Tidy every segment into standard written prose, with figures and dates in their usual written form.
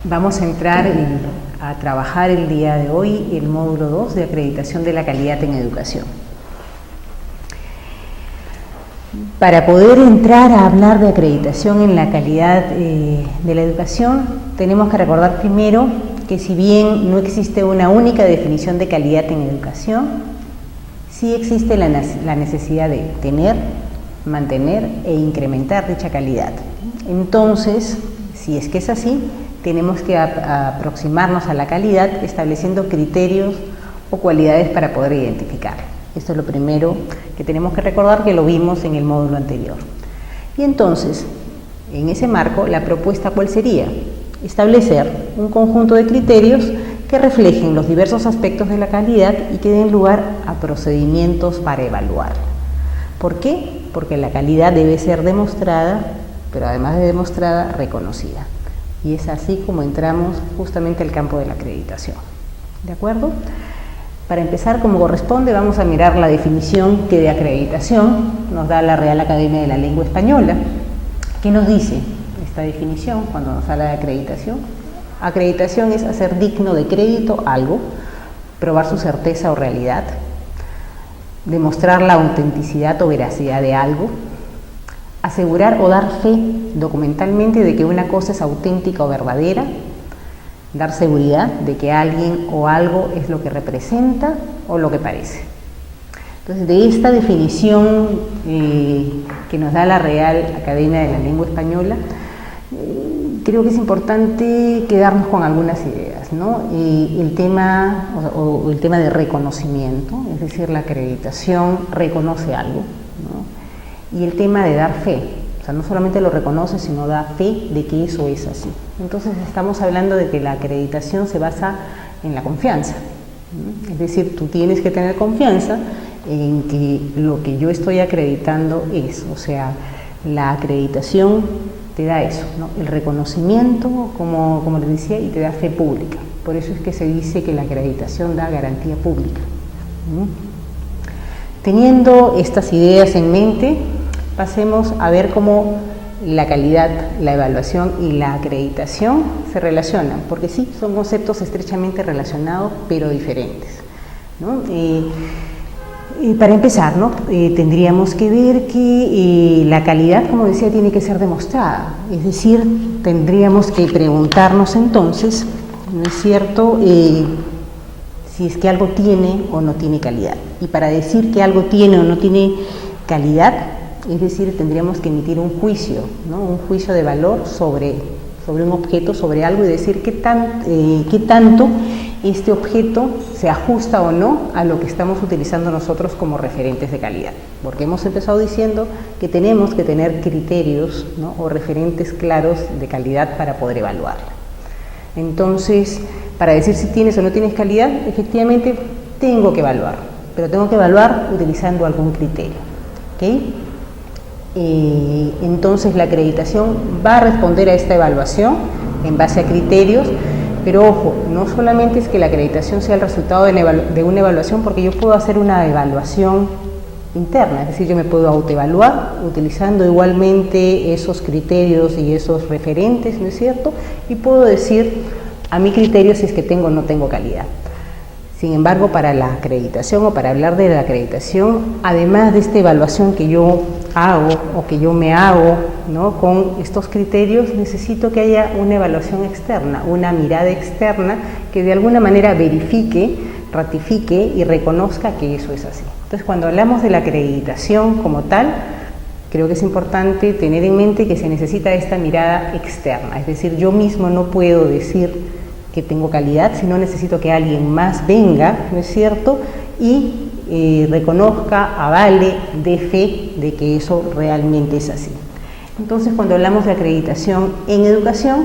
Vamos a entrar a trabajar el día de hoy el módulo 2 de acreditación de la calidad en educación. Para poder entrar a hablar de acreditación en la calidad de la educación, tenemos que recordar primero que si bien no existe una única definición de calidad en educación, sí existe la necesidad de tener, mantener e incrementar dicha calidad. Entonces, si es que es así, tenemos que aproximarnos a la calidad estableciendo criterios o cualidades para poder identificarla. Esto es lo primero que tenemos que recordar, que lo vimos en el módulo anterior. Y entonces, en ese marco, la propuesta ¿cuál sería? Establecer un conjunto de criterios que reflejen los diversos aspectos de la calidad y que den lugar a procedimientos para evaluarla. ¿Por qué? Porque la calidad debe ser demostrada, pero además de demostrada, reconocida. Y es así como entramos justamente al campo de la acreditación. ¿De acuerdo? Para empezar, como corresponde, vamos a mirar la definición que de acreditación nos da la Real Academia de la Lengua Española. ¿Qué nos dice esta definición cuando nos habla de acreditación? Acreditación es hacer digno de crédito algo, probar su certeza o realidad, demostrar la autenticidad o veracidad de algo, asegurar o dar fe documentalmente de que una cosa es auténtica o verdadera, dar seguridad de que alguien o algo es lo que representa o lo que parece. Entonces, de esta definición que nos da la Real Academia de la Lengua Española, creo que es importante quedarnos con algunas ideas, ¿no? El tema de reconocimiento, es decir, la acreditación reconoce algo, ¿no? Y el tema de dar fe, o sea, no solamente lo reconoce, sino da fe de que eso es así. Entonces estamos hablando de que la acreditación se basa en la confianza, ¿no? Es decir, tú tienes que tener confianza en que lo que yo estoy acreditando es, o sea, la acreditación te da eso, ¿no? El reconocimiento, como les decía, y te da fe pública. Por eso es que se dice que la acreditación da garantía pública, ¿no? Teniendo estas ideas en mente, pasemos a ver cómo la calidad, la evaluación y la acreditación se relacionan, porque sí, son conceptos estrechamente relacionados, pero diferentes, ¿no? Para empezar, ¿no? Tendríamos que ver que la calidad, como decía, tiene que ser demostrada, es decir, tendríamos que preguntarnos entonces, ¿no es cierto?, si es que algo tiene o no tiene calidad. Y para decir que algo tiene o no tiene calidad, es decir, tendríamos que emitir un juicio, ¿no? Un juicio de valor sobre un objeto, sobre algo, y decir qué tanto este objeto se ajusta o no a lo que estamos utilizando nosotros como referentes de calidad. Porque hemos empezado diciendo que tenemos que tener criterios, ¿no? O referentes claros de calidad para poder evaluarla. Entonces, para decir si tienes o no tienes calidad, efectivamente tengo que evaluar, pero tengo que evaluar utilizando algún criterio, ¿ok? Entonces la acreditación va a responder a esta evaluación en base a criterios, pero ojo, no solamente es que la acreditación sea el resultado de una evaluación, porque yo puedo hacer una evaluación interna, es decir, yo me puedo autoevaluar utilizando igualmente esos criterios y esos referentes, ¿no es cierto? Y puedo decir a mi criterio si es que tengo o no tengo calidad. Sin embargo, para la acreditación o para hablar de la acreditación, además de esta evaluación que yo hago o que yo me hago, ¿no? Con estos criterios, necesito que haya una evaluación externa, una mirada externa que de alguna manera verifique, ratifique y reconozca que eso es así. Entonces, cuando hablamos de la acreditación como tal, creo que es importante tener en mente que se necesita esta mirada externa, es decir, yo mismo no puedo decir que tengo calidad, sino necesito que alguien más venga, ¿no es cierto?, y reconozca, avale, dé fe de que eso realmente es así. Entonces, cuando hablamos de acreditación en educación,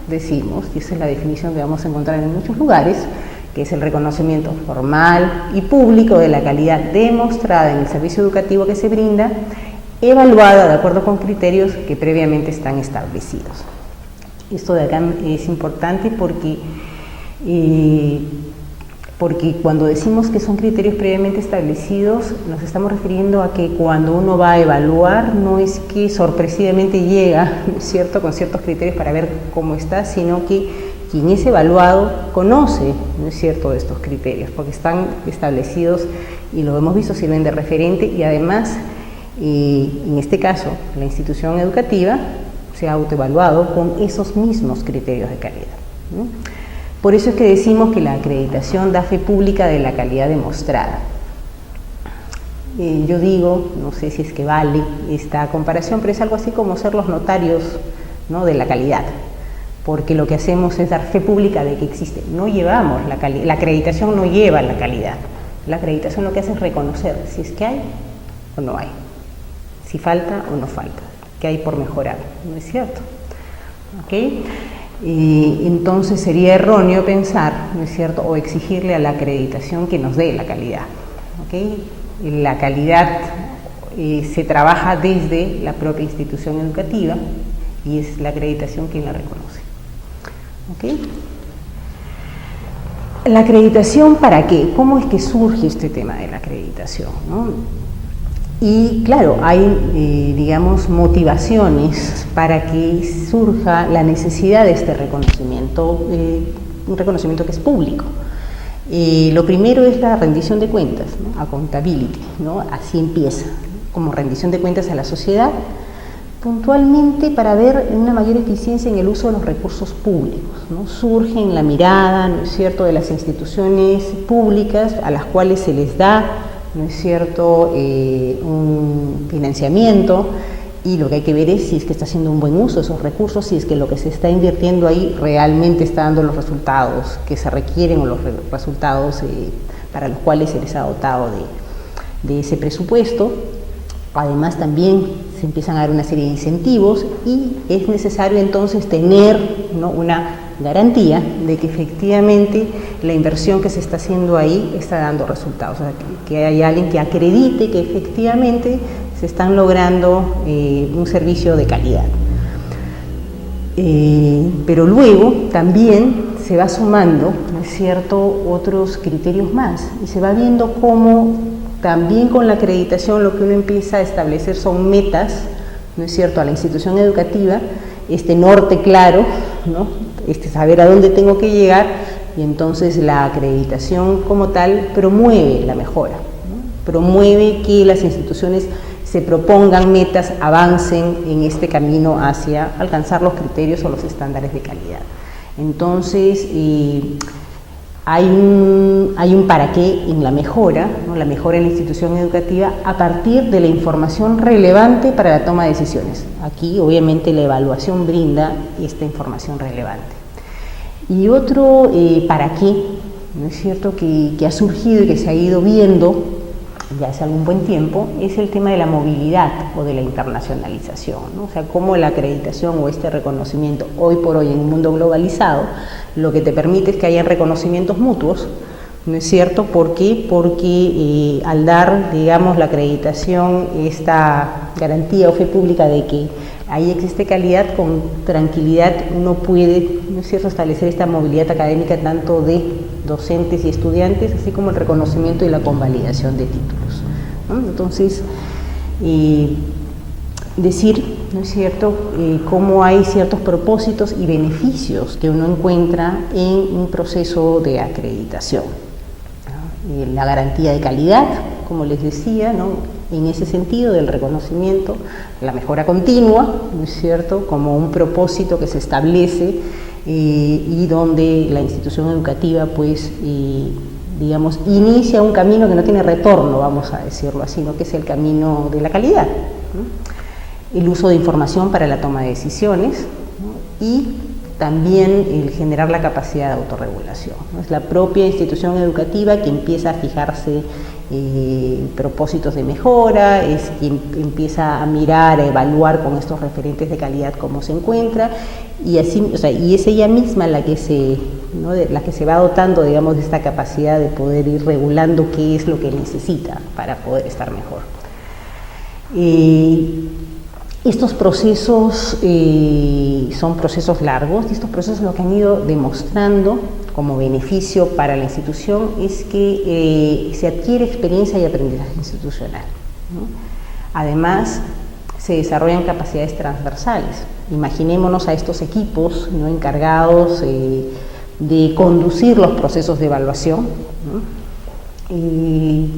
decimos, y esa es la definición que vamos a encontrar en muchos lugares, que es el reconocimiento formal y público de la calidad demostrada en el servicio educativo que se brinda, evaluada de acuerdo con criterios que previamente están establecidos. Esto de acá es importante porque cuando decimos que son criterios previamente establecidos, nos estamos refiriendo a que cuando uno va a evaluar, no es que sorpresivamente llega, ¿no es cierto?, con ciertos criterios para ver cómo está, sino que quien es evaluado conoce, ¿no es cierto?, estos criterios, porque están establecidos y lo hemos visto, sirven de referente y además, en este caso, la institución educativa se ha autoevaluado con esos mismos criterios de calidad, ¿no? Por eso es que decimos que la acreditación da fe pública de la calidad demostrada. Yo digo, no sé si es que vale esta comparación, pero es algo así como ser los notarios, ¿no?, de la calidad, porque lo que hacemos es dar fe pública de que existe. No llevamos la calidad, la acreditación no lleva la calidad. La acreditación lo que hace es reconocer si es que hay o no hay, si falta o no falta, qué hay por mejorar, ¿no es cierto? ¿Okay? Y entonces sería erróneo pensar, ¿no es cierto?, o exigirle a la acreditación que nos dé la calidad. ¿Okay? La calidad se trabaja desde la propia institución educativa y es la acreditación quien la reconoce. ¿Okay? ¿La acreditación para qué? ¿Cómo es que surge este tema de la acreditación, ¿no? Y claro, hay, digamos, motivaciones para que surja la necesidad de este reconocimiento, un reconocimiento que es público. Lo primero es la rendición de cuentas, ¿no?, accountability, ¿no? Así empieza, como rendición de cuentas a la sociedad, puntualmente para ver una mayor eficiencia en el uso de los recursos públicos, ¿no? Surge en la mirada, ¿no es cierto?, de las instituciones públicas a las cuales se les da, ¿no es cierto?, un financiamiento, y lo que hay que ver es si es que está haciendo un buen uso de esos recursos, si es que lo que se está invirtiendo ahí realmente está dando los resultados que se requieren o los resultados para los cuales se les ha dotado de ese presupuesto. Además también se empiezan a dar una serie de incentivos y es necesario entonces tener, ¿no?, una garantía de que efectivamente la inversión que se está haciendo ahí está dando resultados, o sea, que hay alguien que acredite que efectivamente se están logrando un servicio de calidad. Pero luego también se va sumando, ¿no es cierto?, otros criterios más y se va viendo cómo también con la acreditación lo que uno empieza a establecer son metas, ¿no es cierto?, a la institución educativa, este norte claro, ¿no?, saber a dónde tengo que llegar, y entonces la acreditación como tal promueve la mejora, ¿no?, promueve que las instituciones se propongan metas, avancen en este camino hacia alcanzar los criterios o los estándares de calidad. Entonces, hay un para qué en la mejora, ¿no?, la mejora en la institución educativa a partir de la información relevante para la toma de decisiones. Aquí, obviamente, la evaluación brinda esta información relevante. Y otro para qué, ¿no es cierto?, que ha surgido y que se ha ido viendo ya hace algún buen tiempo, es el tema de la movilidad o de la internacionalización, ¿no? O sea, cómo la acreditación o este reconocimiento hoy por hoy en un mundo globalizado, lo que te permite es que haya reconocimientos mutuos, ¿no es cierto? ¿Por qué? Porque al dar, digamos, la acreditación, esta garantía o fe pública de que ahí existe calidad, con tranquilidad uno puede, ¿no es cierto?, establecer esta movilidad académica tanto de docentes y estudiantes, así como el reconocimiento y la convalidación de títulos, ¿no? Entonces, decir, ¿no es cierto?, cómo hay ciertos propósitos y beneficios que uno encuentra en un proceso de acreditación, ¿no? La garantía de calidad, como les decía, ¿no?, en ese sentido del reconocimiento, la mejora continua, ¿no es cierto?, como un propósito que se establece y donde la institución educativa, pues, digamos, inicia un camino que no tiene retorno, vamos a decirlo así, ¿no?, que es el camino de la calidad, ¿no? El uso de información para la toma de decisiones, ¿no?, y también el generar la capacidad de autorregulación, ¿no? Es la propia institución educativa que empieza a fijarse propósitos de mejora, es quien empieza a mirar, a evaluar con estos referentes de calidad cómo se encuentra, y así, o sea, y es ella misma la que se, ¿no?, la que se va dotando, digamos, de esta capacidad de poder ir regulando qué es lo que necesita para poder estar mejor. Estos procesos son procesos largos, y estos procesos lo que han ido demostrando como beneficio para la institución es que se adquiere experiencia y aprendizaje institucional, ¿no? Además, se desarrollan capacidades transversales. Imaginémonos a estos equipos, ¿no?, encargados de conducir los procesos de evaluación, ¿no?,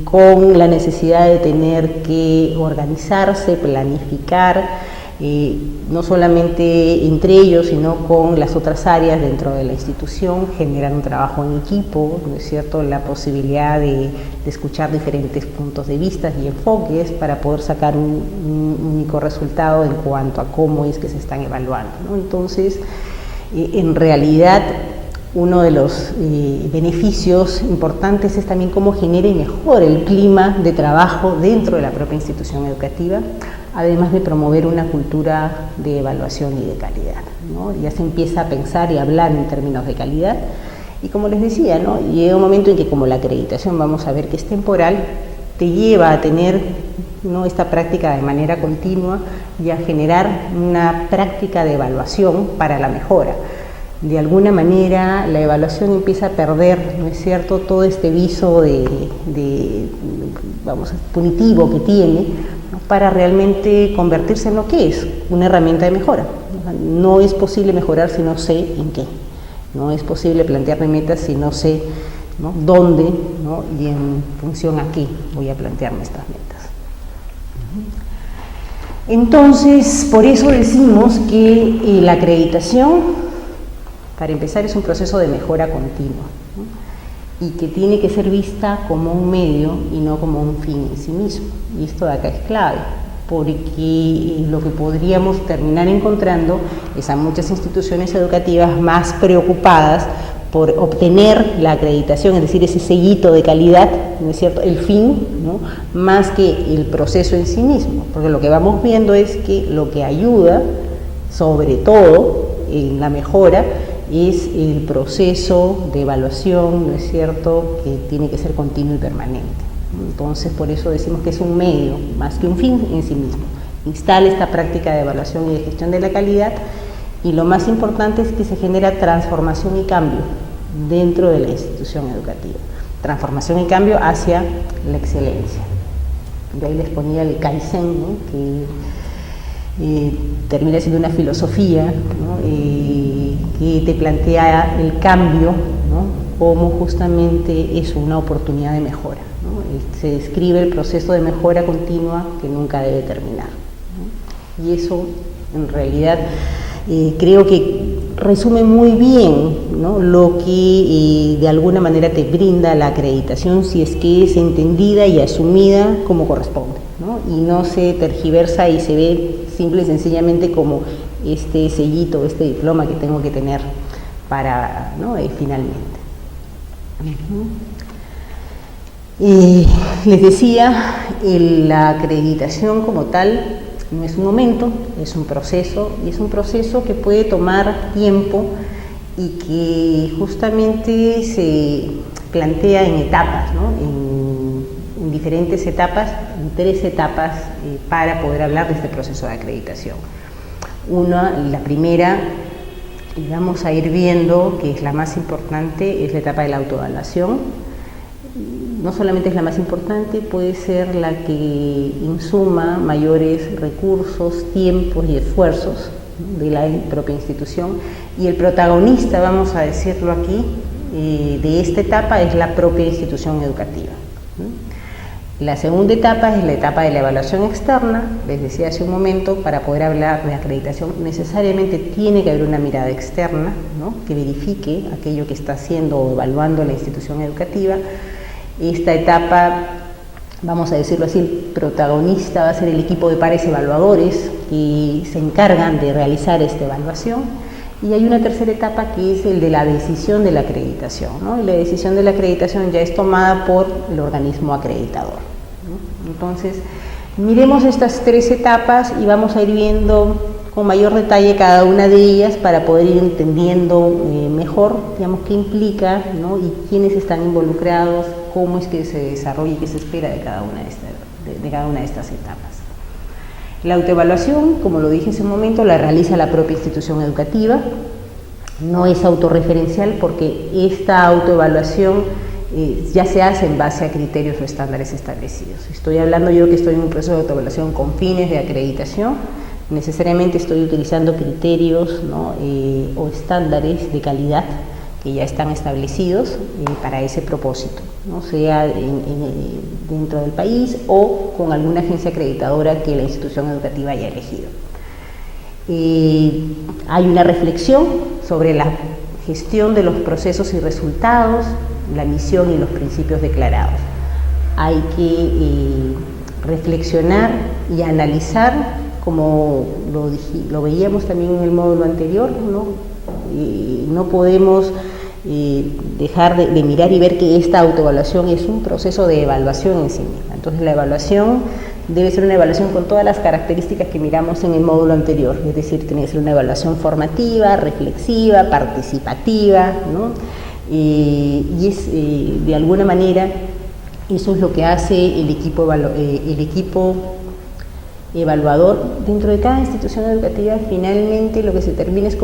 con la necesidad de tener que organizarse, planificar, no solamente entre ellos, sino con las otras áreas dentro de la institución, generar un trabajo en equipo, ¿no es cierto?, la posibilidad de escuchar diferentes puntos de vista y enfoques para poder sacar un único resultado en cuanto a cómo es que se están evaluando, ¿no? Entonces, en realidad, uno de los beneficios importantes es también cómo genera y mejora el clima de trabajo dentro de la propia institución educativa, además de promover una cultura de evaluación y de calidad, ¿no? Ya se empieza a pensar y a hablar en términos de calidad, y como les decía, ¿no?, llega un momento en que, como la acreditación vamos a ver que es temporal, te lleva a tener, ¿no?, esta práctica de manera continua y a generar una práctica de evaluación para la mejora. De alguna manera la evaluación empieza a perder, ¿no es cierto?, todo este viso punitivo que tiene, ¿no?, para realmente convertirse en lo que es, una herramienta de mejora. No es posible mejorar si no sé en qué, no es posible plantearme metas si no sé, ¿no?, dónde, ¿no?, y en función a qué voy a plantearme estas metas. Entonces, por eso decimos que la acreditación, para empezar, es un proceso de mejora continua, ¿no?, y que tiene que ser vista como un medio y no como un fin en sí mismo. Y esto de acá es clave, porque lo que podríamos terminar encontrando es a muchas instituciones educativas más preocupadas por obtener la acreditación, es decir, ese sellito de calidad, ¿no es cierto?, el fin, ¿no?, más que el proceso en sí mismo, porque lo que vamos viendo es que lo que ayuda, sobre todo en la mejora, es el proceso de evaluación, ¿no es cierto?, que tiene que ser continuo y permanente. Entonces, por eso decimos que es un medio, más que un fin en sí mismo. Instala esta práctica de evaluación y de gestión de la calidad, y lo más importante es que se genera transformación y cambio dentro de la institución educativa. Transformación y cambio hacia la excelencia. Yo ahí les ponía el Kaizen, ¿no?, que termina siendo una filosofía, ¿no?, que te plantea el cambio, ¿no?, como justamente es una oportunidad de mejora, ¿no? Se describe el proceso de mejora continua que nunca debe terminar, ¿no? Y eso, en realidad, creo que resume muy bien, ¿no?, lo que de alguna manera te brinda la acreditación, si es que es entendida y asumida como corresponde, ¿no?, y no se tergiversa y se ve simple y sencillamente como este sellito, este diploma que tengo que tener para, ¿no?, finalmente. Les decía, la acreditación como tal no es un momento, es un proceso, y es un proceso que puede tomar tiempo y que justamente se plantea en etapas, ¿no?, en diferentes etapas, en 3 etapas, para poder hablar de este proceso de acreditación. La primera, y vamos a ir viendo que es la más importante, es la etapa de la autoevaluación. No solamente es la más importante, puede ser la que insuma mayores recursos, tiempos y esfuerzos de la propia institución, y el protagonista, vamos a decirlo aquí, de esta etapa es la propia institución educativa. La segunda etapa es la etapa de la evaluación externa. Les decía hace un momento, para poder hablar de acreditación necesariamente tiene que haber una mirada externa, ¿no?, que verifique aquello que está haciendo o evaluando la institución educativa. Esta etapa, vamos a decirlo así, el protagonista va a ser el equipo de pares evaluadores que se encargan de realizar esta evaluación. Y hay una tercera etapa que es el de la decisión de la acreditación, ¿no? Y la decisión de la acreditación ya es tomada por el organismo acreditador, ¿no? Entonces, miremos estas 3 etapas y vamos a ir viendo con mayor detalle cada una de ellas para poder ir entendiendo mejor, digamos, qué implica, ¿no?, y quiénes están involucrados, cómo es que se desarrolla y qué se espera de cada una de estas etapas. La autoevaluación, como lo dije hace un momento, la realiza la propia institución educativa. No es autorreferencial porque esta autoevaluación ya se hace en base a criterios o estándares establecidos. Estoy hablando yo que estoy en un proceso de autoevaluación con fines de acreditación, necesariamente estoy utilizando criterios, ¿no? O estándares de calidad que ya están establecidos para ese propósito, ¿no? Sea dentro del país o con alguna agencia acreditadora que la institución educativa haya elegido. Hay una reflexión sobre la gestión de los procesos y resultados, la misión y los principios declarados. Hay que reflexionar y analizar, como lo veíamos también en el módulo anterior, ¿no? No podemos dejar de mirar y ver que esta autoevaluación es un proceso de evaluación en sí misma. Entonces la evaluación debe ser una evaluación con todas las características que miramos en el módulo anterior, es decir, tiene que ser una evaluación formativa, reflexiva, participativa, ¿no? Y de alguna manera eso es lo que hace el equipo evaluador dentro de cada institución educativa. Finalmente lo que se termina es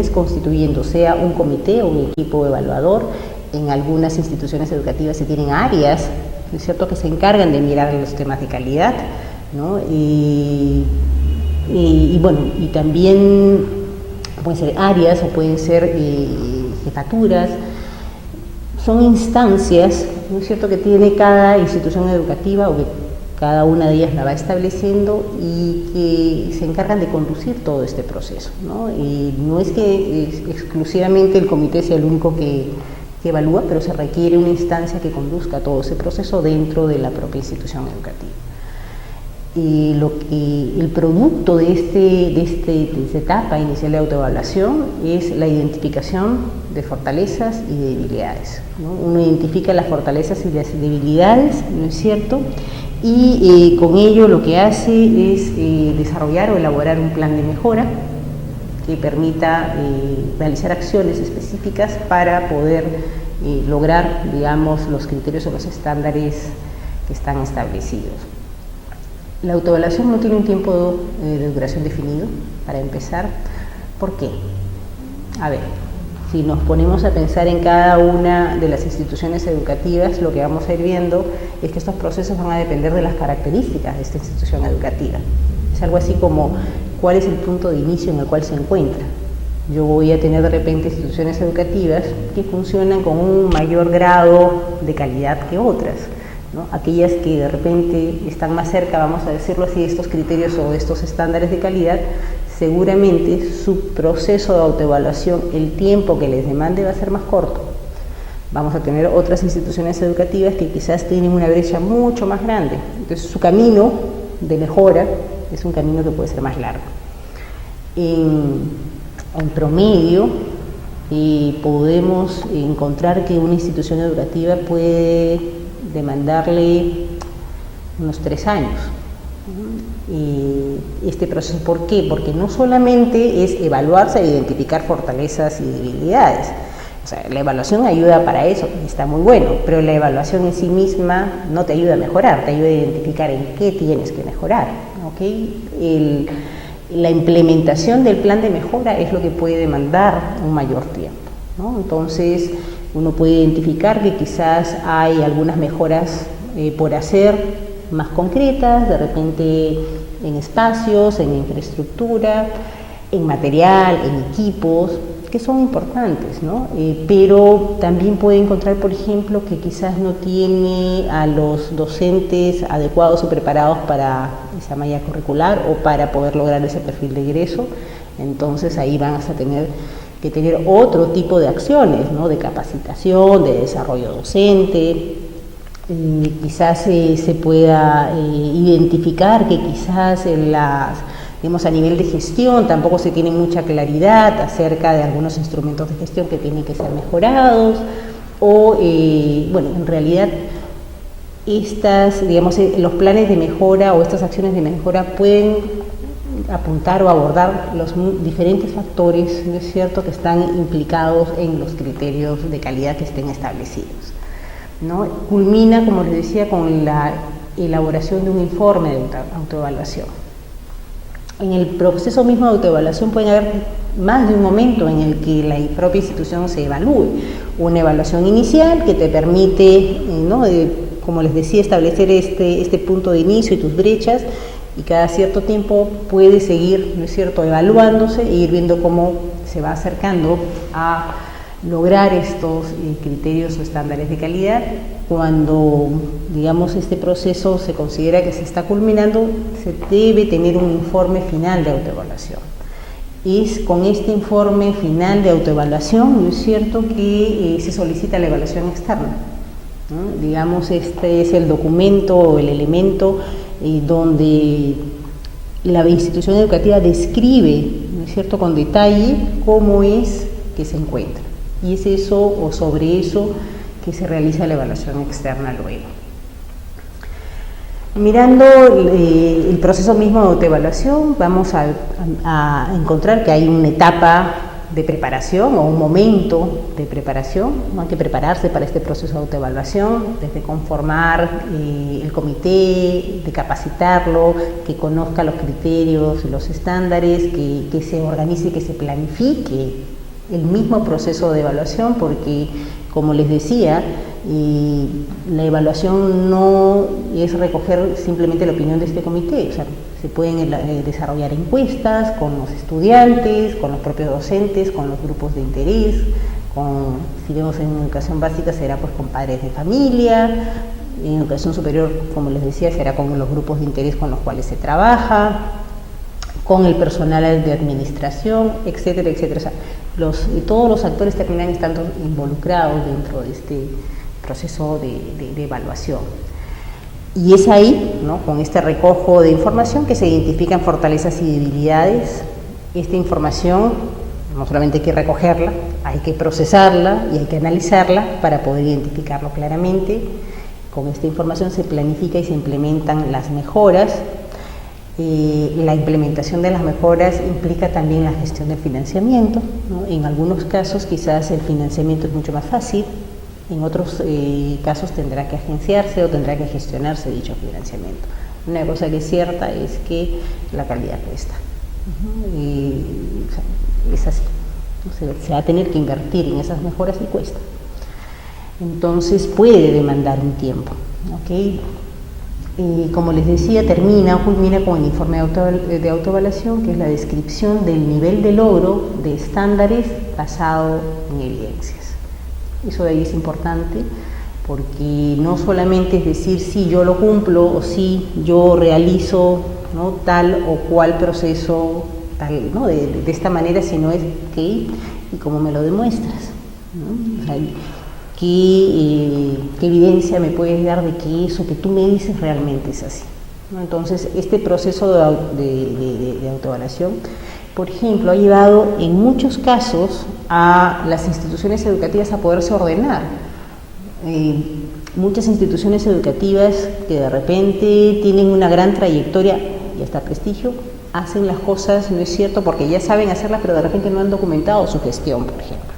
constituyendo, sea un comité o un equipo evaluador. En algunas instituciones educativas se tienen áreas, ¿no es cierto?, que se encargan de mirar los temas de calidad, ¿no? Y también pueden ser áreas o pueden ser jefaturas. Son instancias, ¿no es cierto?, que tiene cada institución educativa o que cada una de ellas la va estableciendo y que se encargan de conducir todo este proceso, ¿no? Y no es que exclusivamente el comité sea el único que evalúa, pero se requiere una instancia que conduzca todo ese proceso dentro de la propia institución educativa. Y el producto de esta etapa inicial de autoevaluación es la identificación de fortalezas y debilidades, ¿no? Uno identifica las fortalezas y las debilidades, ¿no es cierto?, y con ello lo que hace es desarrollar o elaborar un plan de mejora que permita realizar acciones específicas para poder lograr, digamos, los criterios o los estándares que están establecidos. La autoevaluación no tiene un tiempo de duración definido, para empezar. ¿Por qué? A ver, si nos ponemos a pensar en cada una de las instituciones educativas, lo que vamos a ir viendo es que estos procesos van a depender de las características de esta institución educativa. Es algo así como cuál es el punto de inicio en el cual se encuentra. Yo voy a tener de repente instituciones educativas que funcionan con un mayor grado de calidad que otras, ¿no? Aquellas que de repente están más cerca, vamos a decirlo así, de estos criterios o de estos estándares de calidad, seguramente su proceso de autoevaluación, el tiempo que les demande va a ser más corto. Vamos a tener otras instituciones educativas que quizás tienen una brecha mucho más grande. Entonces su camino de mejora es un camino que puede ser más largo. En promedio, podemos encontrar que una institución educativa puede demandarle unos 3 años. Este proceso, ¿por qué? Porque no solamente es evaluarse e identificar fortalezas y debilidades. O sea, la evaluación ayuda para eso, está muy bueno, pero la evaluación en sí misma no te ayuda a mejorar, te ayuda a identificar en qué tienes que mejorar, ¿ok? La implementación del plan de mejora es lo que puede demandar un mayor tiempo, ¿no? Entonces, uno puede identificar que quizás hay algunas mejoras por hacer más concretas, de repente en espacios, en infraestructura, en material, en equipos, que son importantes, ¿no? Pero también puede encontrar, por ejemplo, que quizás no tiene a los docentes adecuados o preparados para esa malla curricular o para poder lograr ese perfil de egreso. Entonces ahí van a tener que tener otro tipo de acciones, ¿no? De capacitación, de desarrollo docente. Quizás se pueda identificar que quizás digamos, a nivel de gestión tampoco se tiene mucha claridad acerca de algunos instrumentos de gestión que tienen que ser mejorados, o bueno, en realidad digamos, los planes de mejora o estas acciones de mejora pueden apuntar o abordar los diferentes factores, ¿no es cierto?, que están implicados en los criterios de calidad que estén establecidos, ¿no? Culmina, como les decía, con la elaboración de un informe de autoevaluación. En el proceso mismo de autoevaluación pueden haber más de un momento en el que la propia institución se evalúe. Una evaluación inicial que te permite, ¿no?, como les decía, establecer este punto de inicio y tus brechas, y cada cierto tiempo puede seguir, ¿no es cierto?, evaluándose e ir viendo cómo se va acercando a lograr estos criterios o estándares de calidad. Cuando, digamos, este proceso se considera que se está culminando, se debe tener un informe final de autoevaluación. Es con este informe final de autoevaluación, ¿no es cierto?, que se solicita la evaluación externa, ¿no? Digamos, este es el documento o el elemento donde la institución educativa describe, ¿no es cierto?, con detalle cómo es que se encuentra. Y es eso o sobre eso que se realiza la evaluación externa luego. Mirando el proceso mismo de autoevaluación, vamos a encontrar que hay una etapa de preparación o un momento de preparación, ¿no? Hay que prepararse para este proceso de autoevaluación, desde conformar el comité, de capacitarlo, que conozca los criterios y los estándares, que se organice, que se planifique el mismo proceso de evaluación, porque, como les decía, la evaluación no es recoger simplemente la opinión de este comité. O sea, se pueden desarrollar encuestas con los estudiantes, con los propios docentes, con los grupos de interés, si vemos en educación básica será pues con padres de familia, en educación superior, como les decía, será con los grupos de interés con los cuales se trabaja, con el personal de administración, etcétera, etcétera. O sea, todos los actores terminan estando involucrados dentro de este proceso de evaluación. Y es ahí, ¿no?, con este recojo de información, que se identifican fortalezas y debilidades. Esta información no solamente hay que recogerla, hay que procesarla y hay que analizarla para poder identificarlo claramente. Con esta información se planifica y se implementan las mejoras. La implementación de las mejoras implica también la gestión del financiamiento, ¿no? En algunos casos quizás el financiamiento es mucho más fácil, en otros casos tendrá que agenciarse o tendrá que gestionarse dicho financiamiento. Una cosa que es cierta es que la calidad cuesta. Y, o sea, es así. Se va a tener que invertir en esas mejoras y cuesta. Entonces puede demandar un tiempo, ¿ok? Como les decía, culmina con el informe de autoevaluación, que es la descripción del nivel de logro de estándares basado en evidencias. Eso de ahí es importante, porque no solamente es decir si yo lo cumplo o si yo realizo, ¿no?, tal o cual proceso, tal, ¿no?, de esta manera, sino es qué y cómo me lo demuestras, ¿no? O sea, ¿qué evidencia me puedes dar de que eso que tú me dices realmente es así, ¿no? Entonces, este proceso de autoevaluación, por ejemplo, ha llevado en muchos casos a las instituciones educativas a poderse ordenar. Muchas instituciones educativas que de repente tienen una gran trayectoria y hasta prestigio, hacen las cosas, no es cierto, porque ya saben hacerlas, pero de repente no han documentado su gestión, por ejemplo,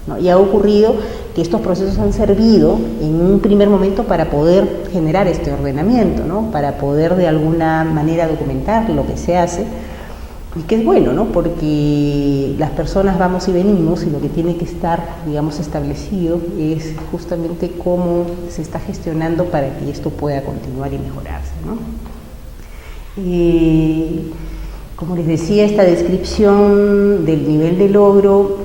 ¿no? Y ha ocurrido que estos procesos han servido en un primer momento para poder generar este ordenamiento, ¿no?, para poder de alguna manera documentar lo que se hace, y que es bueno, ¿no?, porque las personas vamos y venimos, y lo que tiene que estar, digamos, establecido es justamente cómo se está gestionando para que esto pueda continuar y mejorarse, ¿no? Como les decía, esta descripción del nivel de logro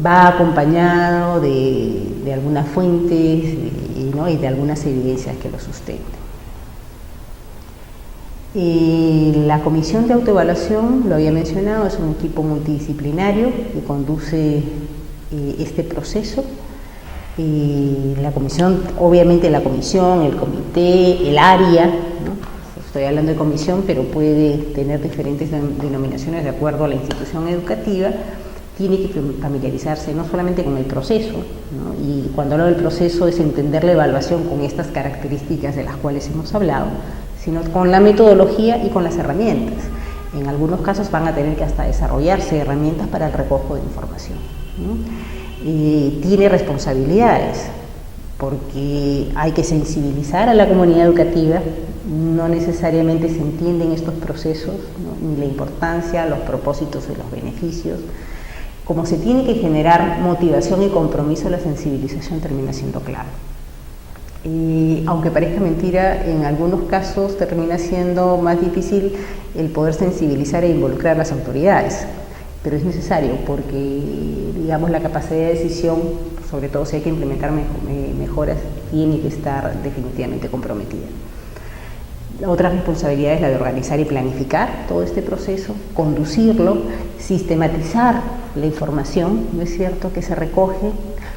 va acompañado de algunas fuentes, ¿no?, y de algunas evidencias que lo sustenten. La comisión de autoevaluación, lo había mencionado, es un equipo multidisciplinario que conduce este proceso. La comisión, obviamente la comisión, el comité, el área, ¿no?, estoy hablando de comisión, pero puede tener diferentes denominaciones de acuerdo a la institución educativa, tiene que familiarizarse no solamente con el proceso, ¿no?, y cuando hablo del proceso es entender la evaluación con estas características de las cuales hemos hablado, sino con la metodología y con las herramientas. En algunos casos van a tener que hasta desarrollarse herramientas para el recojo de información, ¿no? Tiene responsabilidades, porque hay que sensibilizar a la comunidad educativa. No necesariamente se entienden estos procesos, ¿no?, ni la importancia, los propósitos y los beneficios. como se tiene que generar motivación y compromiso, la sensibilización termina siendo clave. Y aunque parezca mentira, en algunos casos termina siendo más difícil el poder sensibilizar e involucrar a las autoridades, pero es necesario porque, digamos, la capacidad de decisión, sobre todo si hay que implementar mejoras, tiene que estar definitivamente comprometida. La otra responsabilidad es la de organizar y planificar todo este proceso, conducirlo, sistematizar la información, ¿no es cierto?, que se recoge,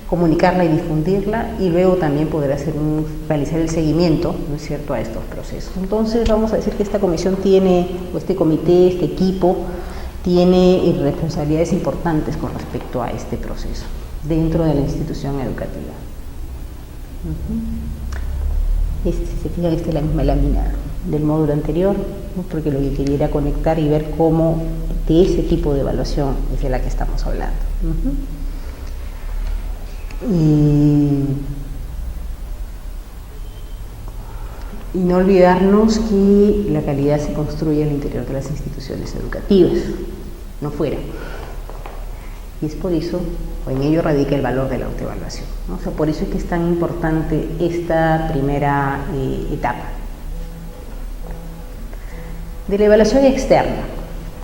comunicarla y difundirla, y luego también poder realizar el seguimiento, ¿no es cierto?, a estos procesos. Entonces vamos a decir que esta comisión tiene, o este comité, este equipo, tiene responsabilidades importantes con respecto a este proceso dentro de la institución educativa. Si se fijan, esta es la misma lámina del módulo anterior, ¿no?, porque lo que quería era conectar y ver cómo de ese tipo de evaluación es de la que estamos hablando. Y no olvidarnos que la calidad se construye al interior de las instituciones educativas, no fuera. Y es por eso, o en ello radica el valor de la autoevaluación, ¿no? O sea, por eso es que es tan importante esta primera etapa. De la evaluación externa,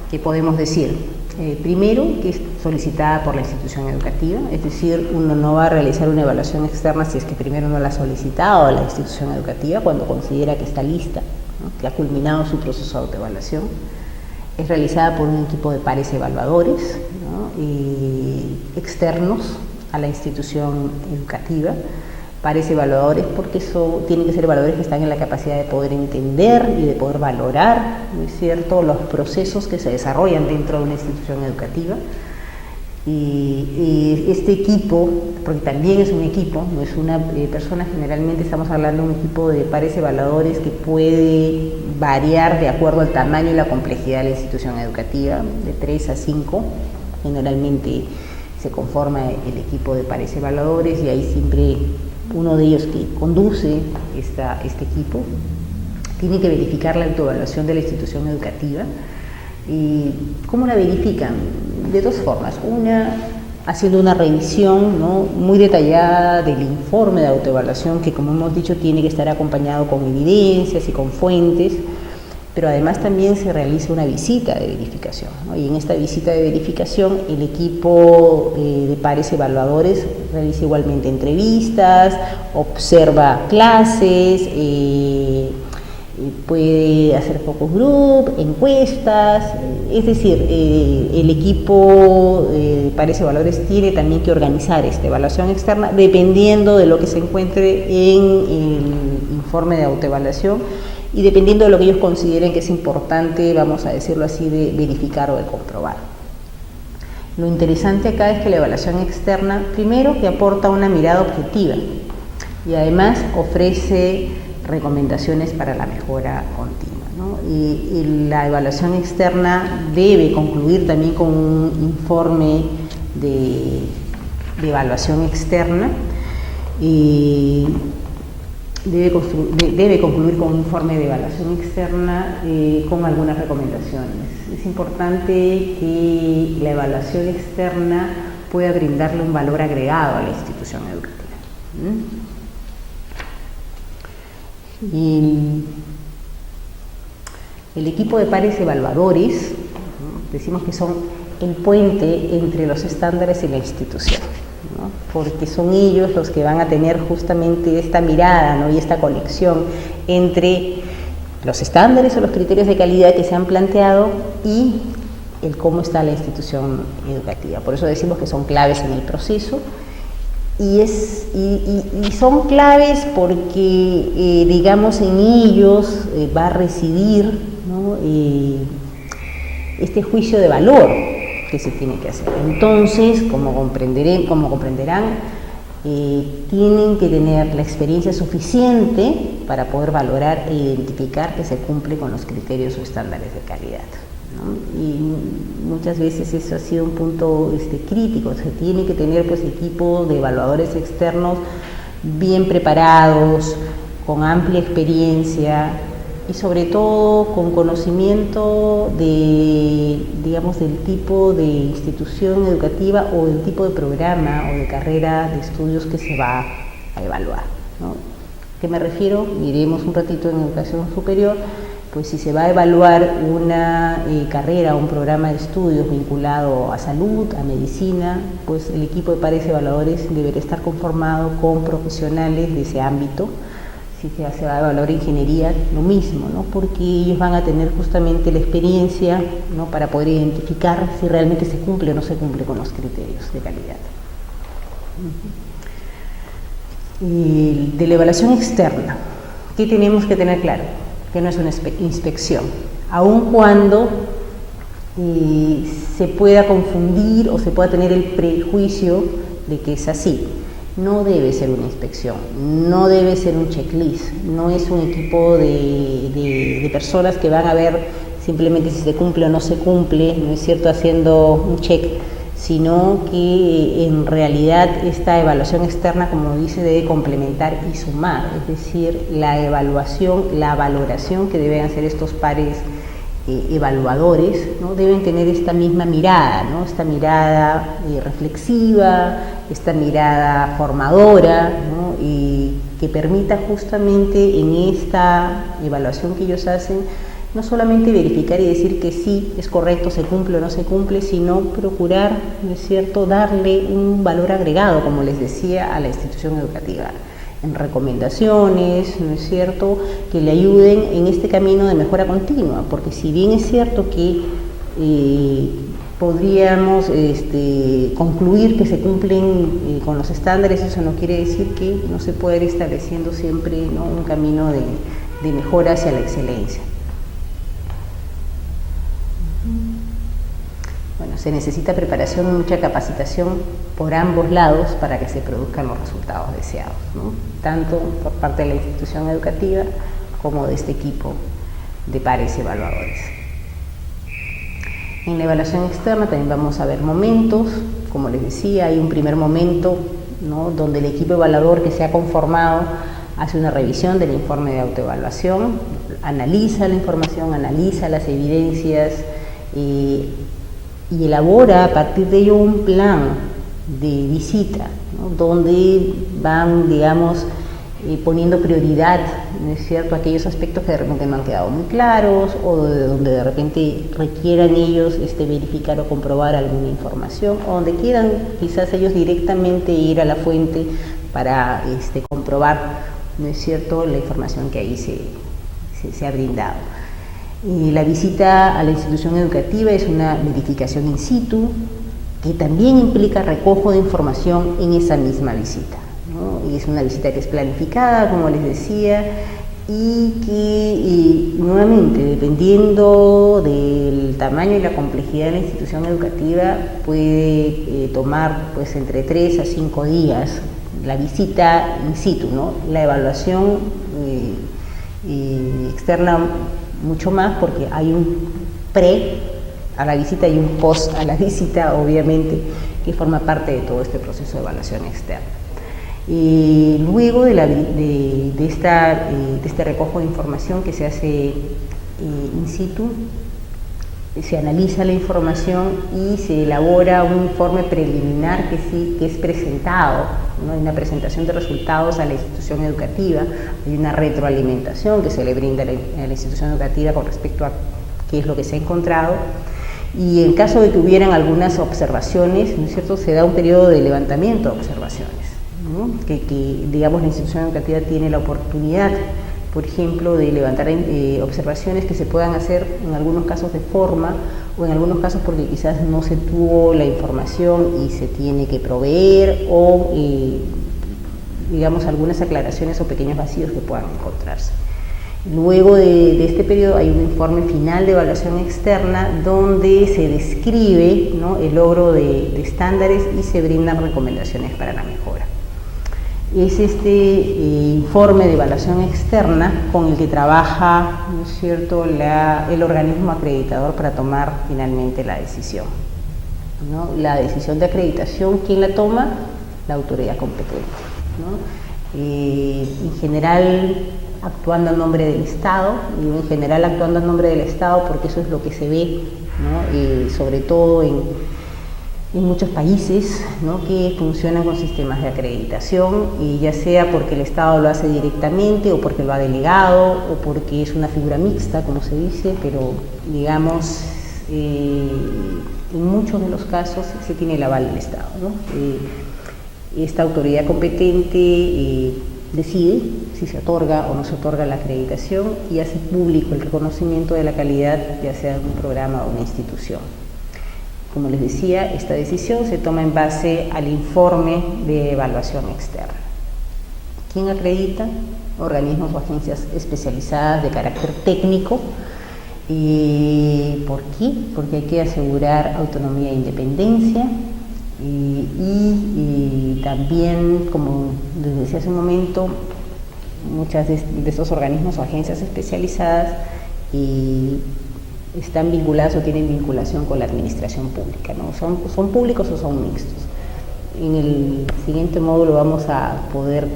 ¿qué podemos decir? Primero, que es solicitada por la institución educativa, es decir, uno no va a realizar una evaluación externa si es que primero no la ha solicitado la institución educativa, cuando considera que está lista, ¿no?, que ha culminado su proceso de autoevaluación. Es realizada por un equipo de pares evaluadores, ¿no?, externos a la institución educativa. Pares evaluadores porque tienen que ser evaluadores que están en la capacidad de poder entender y de poder valorar, ¿no es cierto?, los procesos que se desarrollan dentro de una institución educativa. Y este equipo, porque también es un equipo, no es una persona, generalmente estamos hablando de un equipo de pares evaluadores que puede variar de acuerdo al tamaño y la complejidad de la institución educativa, de 3 a 5, generalmente se conforma el equipo de pares evaluadores, y hay siempre uno de ellos que conduce este equipo. Tiene que verificar la autoevaluación de la institución educativa. ¿Y cómo la verifican? De dos formas. Una, haciendo una revisión, ¿no?, muy detallada del informe de autoevaluación, que, como hemos dicho, tiene que estar acompañado con evidencias y con fuentes, pero además también se realiza una visita de verificación, ¿no? Y en esta visita de verificación el equipo de pares evaluadores realiza igualmente entrevistas, observa clases, puede hacer focus group, encuestas, es decir, el equipo de pares evaluadores tiene también que organizar esta evaluación externa dependiendo de lo que se encuentre en el informe de autoevaluación y dependiendo de lo que ellos consideren que es importante, vamos a decirlo así, de verificar o de comprobar. Lo interesante acá es que la evaluación externa, primero, que aporta una mirada objetiva y además ofrece recomendaciones para la mejora continua, ¿no? Y la evaluación externa debe concluir también con un informe de evaluación externa y debe concluir con un informe de evaluación externa con algunas recomendaciones. Es importante que la evaluación externa pueda brindarle un valor agregado a la institución educativa. El equipo de pares evaluadores, ¿no?, decimos que son el puente entre los estándares y la institución, ¿no?, porque son ellos los que van a tener justamente esta mirada, ¿no?, y esta conexión entre los estándares o los criterios de calidad que se han planteado y el cómo está la institución educativa. Por eso decimos que son claves en el proceso. Y son claves porque, digamos, en ellos va a residir, ¿no?, este juicio de valor que se tiene que hacer. Entonces, como comprenderán, tienen que tener la experiencia suficiente para poder valorar e identificar que se cumple con los criterios o estándares de calidad, ¿no? Y muchas veces eso ha sido un punto crítico. Se tiene que tener, pues, equipos de evaluadores externos bien preparados, con amplia experiencia, y sobre todo con conocimiento de, digamos, del tipo de institución educativa o del tipo de programa o de carrera de estudios que se va a evaluar, ¿no? ¿A qué me refiero? Miremos un ratito en educación superior. Pues si se va a evaluar una carrera o un programa de estudios vinculado a salud, a medicina, pues el equipo de pares evaluadores deberá estar conformado con profesionales de ese ámbito. Si se va a evaluar ingeniería, lo mismo, ¿no? Porque ellos van a tener justamente la experiencia, ¿no?, para poder identificar si realmente se cumple o no se cumple con los criterios de calidad. De la evaluación externa, ¿qué tenemos que tener claro? Que no es una inspección, aun cuando se pueda confundir o se pueda tener el prejuicio de que es así. No debe ser una inspección, no debe ser un checklist, no es un equipo de personas que van a ver simplemente si se cumple o no se cumple, no es cierto, haciendo un check, sino que en realidad esta evaluación externa, como dice, debe complementar y sumar, es decir, la evaluación, la valoración que deben hacer estos pares evaluadores, ¿no?, deben tener esta misma mirada, ¿no?, esta mirada reflexiva, esta mirada formadora, ¿no?, y que permita justamente en esta evaluación que ellos hacen no solamente verificar y decir que sí, es correcto, se cumple o no se cumple, sino procurar, ¿no es cierto?, darle un valor agregado, como les decía, a la institución educativa, en recomendaciones, ¿no es cierto?, que le ayuden en este camino de mejora continua, porque si bien es cierto que podríamos concluir que se cumplen con los estándares, eso no quiere decir que no se pueda ir estableciendo siempre, ¿no?, un camino de mejora hacia la excelencia. Bueno, se necesita preparación y mucha capacitación por ambos lados para que se produzcan los resultados deseados, ¿no?, tanto por parte de la institución educativa como de este equipo de pares evaluadores. En la evaluación externa también vamos a ver momentos, como les decía, hay un primer momento, ¿no?, donde el equipo evaluador que se ha conformado hace una revisión del informe de autoevaluación, analiza la información, analiza las evidencias y elabora a partir de ello un plan de visita, ¿no?, donde van, digamos, poniendo prioridad, ¿no es cierto?, aquellos aspectos que de repente no han quedado muy claros o donde de repente requieran ellos verificar o comprobar alguna información, o donde quieran quizás ellos directamente ir a la fuente para comprobar, ¿no es cierto?, la información que ahí se ha brindado. La visita a la institución educativa es una verificación in situ que también implica recojo de información en esa misma visita, ¿no? Y es una visita que es planificada, como les decía, y que nuevamente, dependiendo del tamaño y la complejidad de la institución educativa, puede tomar pues entre 3 a 5 días la visita in situ, ¿no? La evaluación externa mucho más, porque hay un pre a la visita y un post a la visita, obviamente, que forma parte de todo este proceso de evaluación externa. Luego de este recojo de información que se hace in situ, se analiza la información y se elabora un informe preliminar que es presentado, ¿no? Hay una presentación de resultados a la institución educativa, hay una retroalimentación que se le brinda a la institución educativa con respecto a qué es lo que se ha encontrado, y en caso de que hubieran algunas observaciones, ¿no es cierto?, se da un periodo de levantamiento de observaciones, ¿no? que digamos la institución educativa tiene la oportunidad, por ejemplo, de levantar observaciones que se puedan hacer en algunos casos de forma, o en algunos casos porque quizás no se tuvo la información y se tiene que proveer, o digamos algunas aclaraciones o pequeños vacíos que puedan encontrarse. Luego de este periodo hay un informe final de evaluación externa donde se describe, ¿no?, el logro de estándares y se brindan recomendaciones para la mejora. Es informe de evaluación externa con el que trabaja, ¿no es cierto?, el organismo acreditador para tomar finalmente la decisión, ¿no? La decisión de acreditación, ¿quién la toma? La autoridad competente, ¿no? En general, actuando en nombre del Estado, y en general actuando en nombre del Estado porque eso es lo que se ve, ¿no? Sobre todo en muchos países, ¿no? Que funcionan con sistemas de acreditación, y ya sea porque el Estado lo hace directamente o porque lo ha delegado o porque es una figura mixta, como se dice, pero digamos, en muchos de los casos se tiene el aval del Estado, ¿no? Esta autoridad competente decide si se otorga o no se otorga la acreditación y hace público el reconocimiento de la calidad, ya sea de un programa o una institución. Como les decía, esta decisión se toma en base al informe de evaluación externa. ¿Quién acredita? Organismos o agencias especializadas de carácter técnico. ¿Por qué? Porque hay que asegurar autonomía e independencia y también, como les decía hace un momento, muchas de estos organismos o agencias especializadas están vinculadas o tienen vinculación con la administración pública, ¿no? ¿Son públicos o son mixtos? En el siguiente módulo vamos a poder,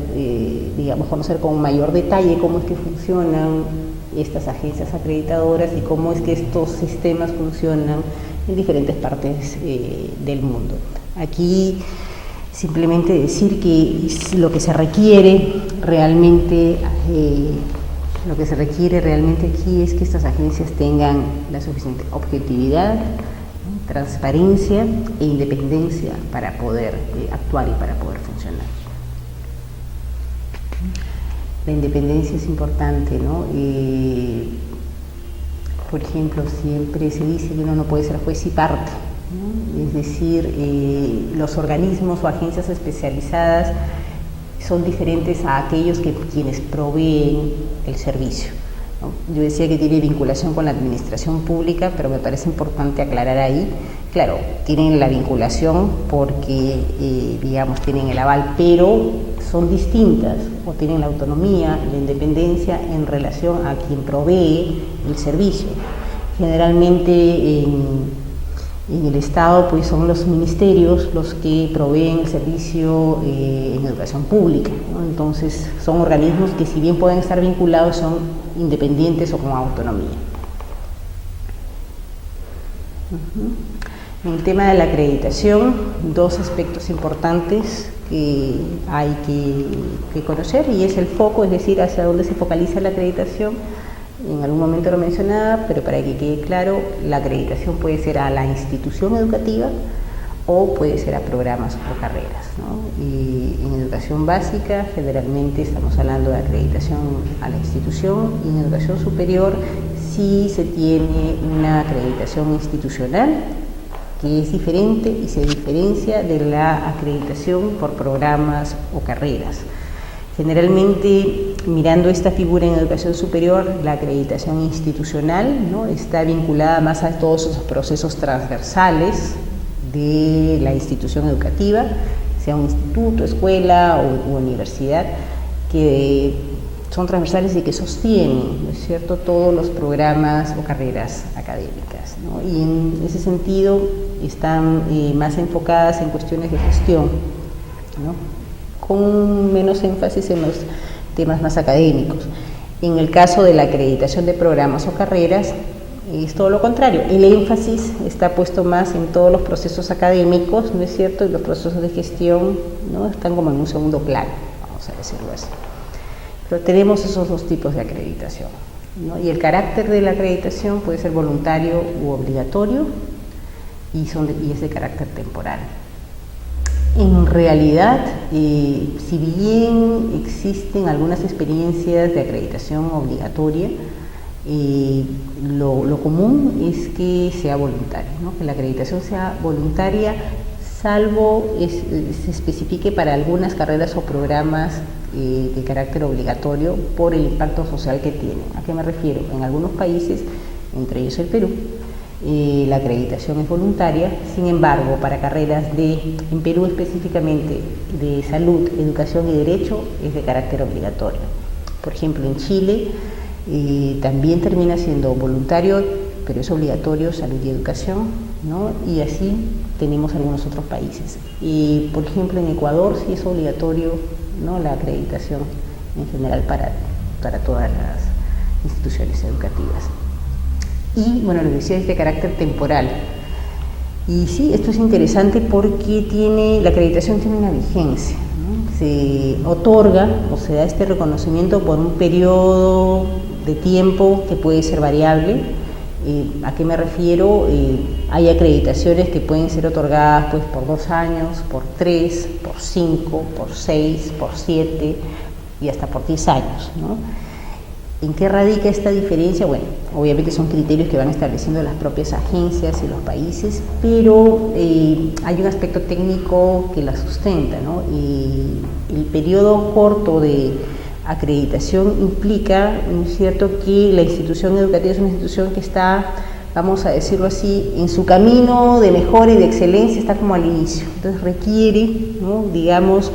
digamos, conocer con mayor detalle cómo es que funcionan estas agencias acreditadoras y cómo es que estos sistemas funcionan en diferentes partes del mundo. Aquí simplemente decir que lo que se requiere realmente aquí es que estas agencias tengan la suficiente objetividad, transparencia e independencia para poder actuar y para poder funcionar. La independencia es importante, ¿no? Por ejemplo, siempre se dice que uno no puede ser juez y parte, ¿no? Es decir, los organismos o agencias especializadas son diferentes a aquellos quienes proveen el servicio, ¿no? Yo decía que tiene vinculación con la administración pública, pero me parece importante aclarar ahí, claro, tienen la vinculación porque, digamos, tienen el aval, pero son distintas o tienen la autonomía, la independencia en relación a quien provee el servicio. Generalmente en el Estado pues son los ministerios los que proveen el servicio en educación pública, ¿no? Entonces son organismos que, si bien pueden estar vinculados, son independientes o con autonomía. En el tema de la acreditación, dos aspectos importantes que hay que conocer, y es el foco, es decir, hacia dónde se focaliza la acreditación. En algún momento lo mencionaba, pero para que quede claro, la acreditación puede ser a la institución educativa o puede ser a programas o carreras, ¿no? Y en educación básica generalmente estamos hablando de acreditación a la institución, y en educación superior sí se tiene una acreditación institucional que es diferente y se diferencia de la acreditación por programas o carreras. Generalmente, mirando esta figura en educación superior, la acreditación institucional, ¿no?, está vinculada más a todos esos procesos transversales de la institución educativa, sea un instituto, escuela u universidad, que son transversales y que sostienen, ¿no es cierto?, todos los programas o carreras académicas, ¿no? Y en ese sentido están más enfocadas en cuestiones de gestión, ¿no?, con menos énfasis en los temas más académicos. En el caso de la acreditación de programas o carreras, es todo lo contrario. El énfasis está puesto más en todos los procesos académicos, ¿no es cierto?, y los procesos de gestión, ¿no?, están como en un segundo plano, vamos a decirlo así. Pero tenemos esos dos tipos de acreditación, ¿no? Y el carácter de la acreditación puede ser voluntario u obligatorio, y es de carácter temporal. En realidad, si bien existen algunas experiencias de acreditación obligatoria, lo común es que sea voluntaria, ¿no?, que la acreditación sea voluntaria, salvo se especifique para algunas carreras o programas de carácter obligatorio por el impacto social que tienen. ¿A qué me refiero? En algunos países, entre ellos el Perú, la acreditación es voluntaria. Sin embargo, para carreras en Perú específicamente, de salud, educación y derecho, es de carácter obligatorio. Por ejemplo, en Chile también termina siendo voluntario, pero es obligatorio salud y educación, ¿no? Y así tenemos algunos otros países. Por ejemplo, en Ecuador sí es obligatorio, ¿no?, la acreditación en general para para todas las instituciones educativas. Y bueno, les decía, es de carácter temporal. Y sí, esto es interesante porque la acreditación tiene una vigencia, ¿no? Se otorga o se da este reconocimiento por un periodo de tiempo que puede ser variable. ¿A qué me refiero? Hay acreditaciones que pueden ser otorgadas pues, por 2 años, por 3, por 5, por 6, por 7 y hasta por 10 años, ¿no? ¿En qué radica esta diferencia? Bueno, obviamente son criterios que van estableciendo las propias agencias y los países, pero hay un aspecto técnico que la sustenta, ¿no? El periodo corto de acreditación implica, ¿no es cierto?, que la institución educativa es una institución que está, vamos a decirlo así, en su camino de mejora y de excelencia, está como al inicio. Entonces requiere, ¿no?, digamos,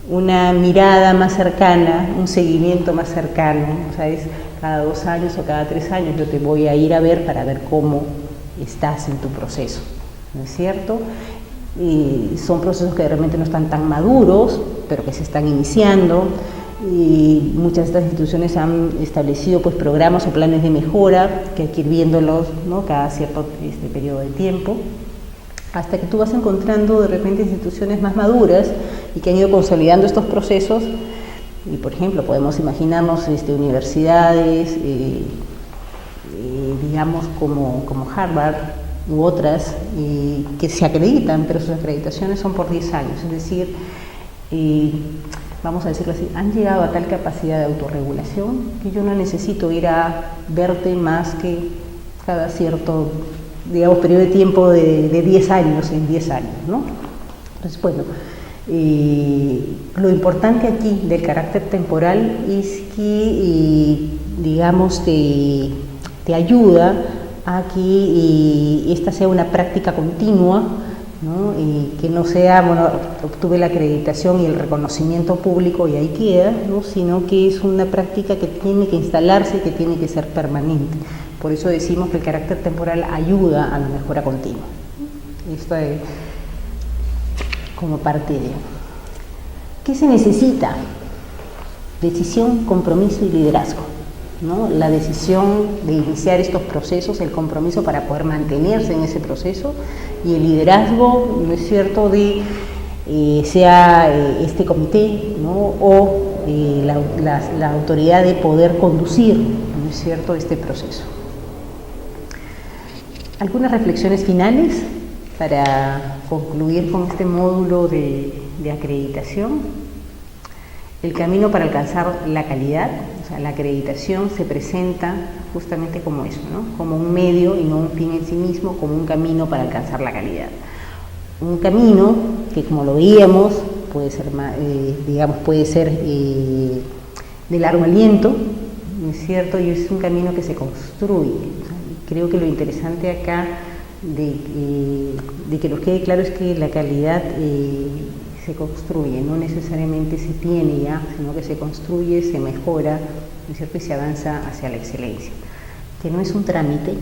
una mirada más cercana, un seguimiento más cercano, o sea, es cada 2 años o cada 3 años yo te voy a ir a ver para ver cómo estás en tu proceso, ¿no es cierto? Son procesos que realmente no están tan maduros, pero que se están iniciando, y muchas de estas instituciones han establecido pues programas o planes de mejora que hay que ir viéndolos, ¿no?, cada cierto periodo de tiempo, hasta que tú vas encontrando de repente instituciones más maduras y que han ido consolidando estos procesos. Y por ejemplo, podemos imaginarnos universidades, digamos como Harvard u otras, que se acreditan, pero sus acreditaciones son por 10 años, es decir, vamos a decirlo así, han llegado a tal capacidad de autorregulación que yo no necesito ir a verte más que cada cierto, digamos, periodo de tiempo de 10 años en 10 años, ¿no? Entonces, bueno, lo importante aquí del carácter temporal es que, digamos, te ayuda a que esta sea una práctica continua, ¿no? Que no sea, bueno, obtuve la acreditación y el reconocimiento público y ahí queda, ¿no?, sino que es una práctica que tiene que instalarse, que tiene que ser permanente. Por eso decimos que el carácter temporal ayuda a la mejora continua. Esto es como parte de... ¿Qué se necesita? Decisión, compromiso y liderazgo, ¿no? La decisión de iniciar estos procesos, el compromiso para poder mantenerse en ese proceso y el liderazgo, ¿no es cierto?, de sea este comité, ¿no?, o la autoridad de poder conducir, ¿no es cierto?, este proceso. Algunas reflexiones finales para concluir con este módulo de acreditación. El camino para alcanzar la calidad, o sea, la acreditación se presenta justamente como eso, ¿no?, como un medio y no un fin en sí mismo, como un camino para alcanzar la calidad. Un camino que, como lo veíamos, puede ser, digamos, puede ser de largo aliento, ¿no es cierto?, y es un camino que se construye. Creo que lo interesante acá de que nos quede claro es que la calidad se construye, no necesariamente se tiene ya, sino que se construye, se mejora, ¿no es cierto?, y se avanza hacia la excelencia. Que no es un trámite,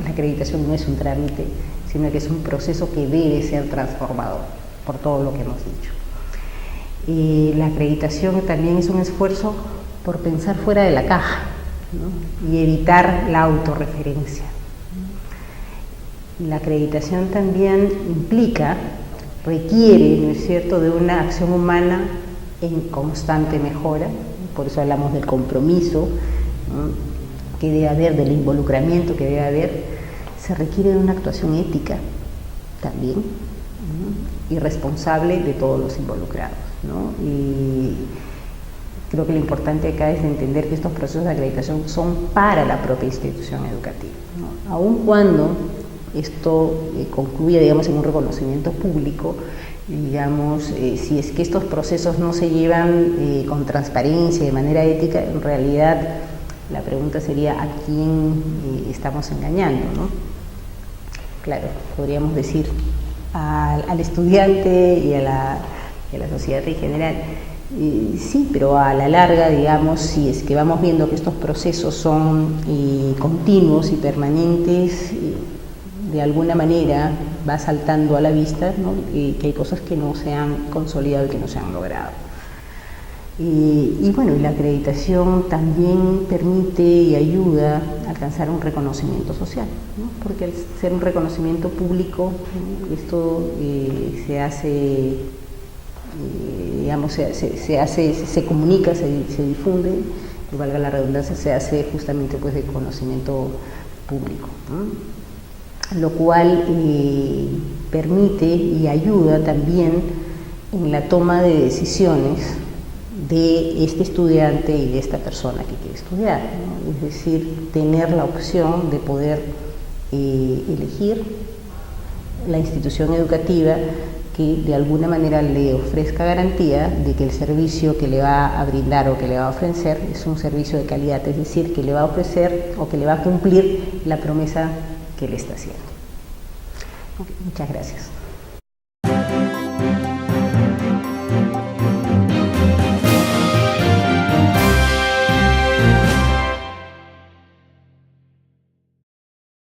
la acreditación no es un trámite, sino que es un proceso que debe ser transformador, por todo lo que hemos dicho. La acreditación también es un esfuerzo por pensar fuera de la caja, ¿no?, y evitar la autorreferencia. La acreditación también requiere, ¿no es cierto?, de una acción humana en constante mejora, por eso hablamos del compromiso, ¿no?, que debe haber, del involucramiento que debe haber. Se requiere de una actuación ética también, ¿no?, y responsable de todos los involucrados, ¿no? Y creo que lo importante acá es entender que estos procesos de acreditación son para la propia institución educativa, ¿no? Aun cuando esto concluye, digamos, en un reconocimiento público, digamos, si es que estos procesos no se llevan con transparencia, de manera ética, en realidad la pregunta sería ¿a quién estamos engañando, ¿no? Claro, podríamos decir al estudiante y a la sociedad en general. Sí, pero a la larga, digamos, si es que vamos viendo que estos procesos son continuos y permanentes, de alguna manera va saltando a la vista, ¿no?, que hay cosas que no se han consolidado y que no se han logrado. Y bueno, y la acreditación también permite y ayuda a alcanzar un reconocimiento social, ¿no? Porque al ser un reconocimiento público, esto se hace, digamos, se comunica, se difunde, y valga la redundancia, se hace justamente pues de conocimiento público, ¿no? Lo cual permite y ayuda también en la toma de decisiones de este estudiante y de esta persona que quiere estudiar, ¿no? Es decir, tener la opción de poder elegir la institución educativa que de alguna manera le ofrezca garantía de que el servicio que le va a brindar o que le va a ofrecer es un servicio de calidad, es decir, que le va a ofrecer o que le va a cumplir la promesa que le está haciendo. Muchas gracias.